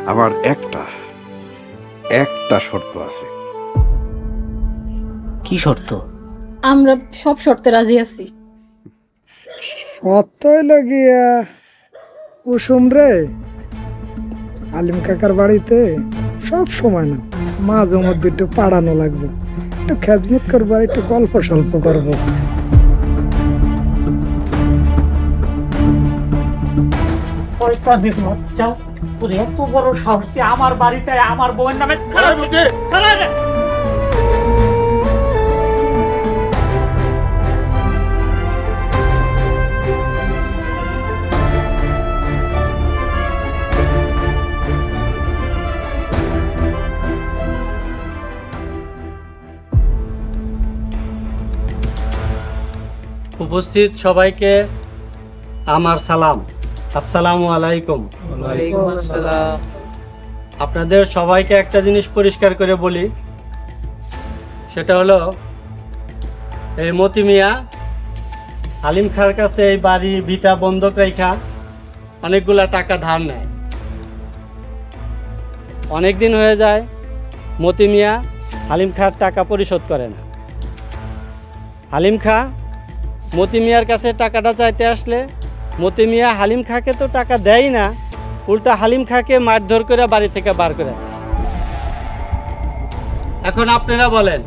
আমার একটা একটা শর্ত আছে। কি শর্ত? আমরা সব শর্তে রাজি আছি। শর্ত হইল গিয়া কুসুম রে আলিম কাকার বাড়িতে সব সময় না, মাঝে মধ্যে একটু পাড়ানো লাগবে, একটু খেজমত করবো আর একটু গল্প সল্প করবো। এত বড় সাহস আমার বাড়িতে আমার বউয়ের নামে উপস্থিত সবাইকে আমার সালাম, আসসালামু আলাইকুম। আপনাদের সবাইকে একটা জিনিস পরিষ্কার করে বলি, সেটা হলো এই মতি মিয়া হালিম খাঁর কাছে এই বাড়ি ভিটা বন্ধক রাইখা অনেকগুলা টাকা ধার নেয়। অনেক দিন হয়ে যায় মতি মিয়া হালিম খাঁর টাকা পরিশোধ করে না। হালিম খাঁ মতি মিয়ার কাছে টাকাটা চাইতে আসলে মতি মিয়া হালিম খাঁকে তো টাকা দেয় না, উল্টা হালিম খাঁকে মারধর করে বাড়ি থেকে বার করে দেয়। এখন আপনারা বলেন,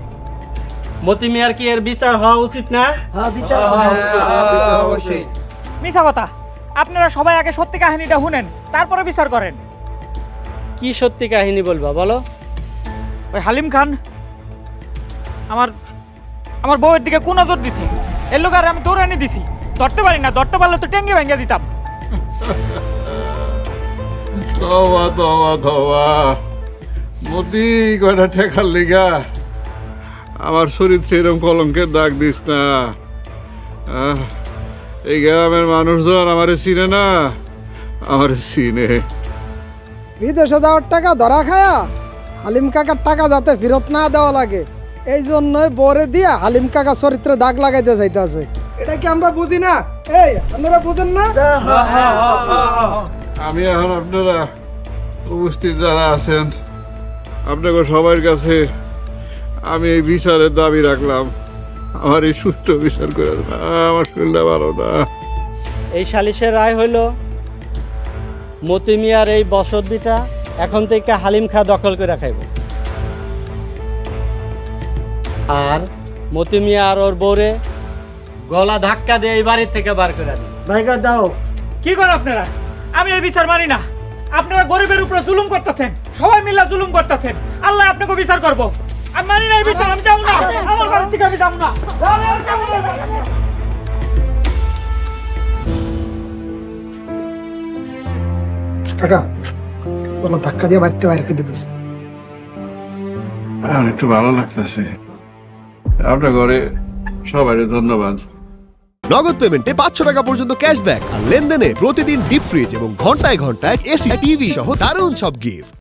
মতি মিয়ার কি এর বিচার হওয়া উচিত না? মিছা কথা। আপনারা সবাই আগে সত্যি কাহিনীটা শুনেন, তারপরে বিচার করেন। কি সত্যি কাহিনী বলবা বলো? ওই হালিম খান আমার আমার বউয়ের দিকে কোন নজর দিছে, এর লোক আর আমি দৌড়ানি দিছি। ধরতে পারি না, ধরতে পারলে তো টেঙ্গি ভেঙে দিতাম। তওবা তওবা তওবা, মতি কয়টা ঠেকার লিগা আমার চরিত্রে এরকম কলঙ্কের দাগ দিস না। এই গ্রামের মানুষজন আমারে চিনে না, আমারে চিনে। বিদেশে যাওয়ার টাকা ধরা খায়া হালিম কাকার টাকা যাতে ফেরত না দেওয়া লাগে, এই জন্যই বরে দিয়া হালিম কাকা চরিত্রে দাগ লাগাইতে চাইতেছে। এটা কি আমরা বুঝি না? এই আপনারা বুঝেন না? আমি এখন আপনারা উপস্থিত যারা আছেন, আপনাকে সবার কাছে আমি এই বিচারের দাবি রাখলাম, আমার এই সুষ্ঠু বিচার করে দেন। আমার শরীরটা ভালো না। এই সালিশের রায় হইল মতি মিয়ার এই বসত বিটা এখন থেকে হালিম খাঁ দখল করে খাইব, আর মতি মিয়া আর ওর বউরে গলা ধাক্কা দিয়ে এই বাড়ির থেকে বার করে দিই। ভাইগা দাও। কি করেন আপনারা? আমি এই বিচার মানি না। আপনারা গরিবের উপরে জুলুম করতেছেন, সবাই মিলে জুলুম করতেছেন। আল্লাহ আপনাকে বিচার করব। আমি মানি না এই বিচার, আমি যাবো না, আমার বাড়ি থেকে আমি যাবো না। কাকা বলো ধাক্কা দিয়ে বাড়িতে বাইরে করে দিতেছে। আমার একটু ভালো লাগতেছে। আপনার ঘরে সবাই ধন্যবাদ। নগদ পেমেন্টে 500 টাকা পর্যন্ত ক্যাশব্যাক আর লেনদেনে প্রতিদিন ডিপ ফ্রিজ এবং ঘন্টায় ঘন্টায় এসি টিভি সহ দারুণ সব গিফট।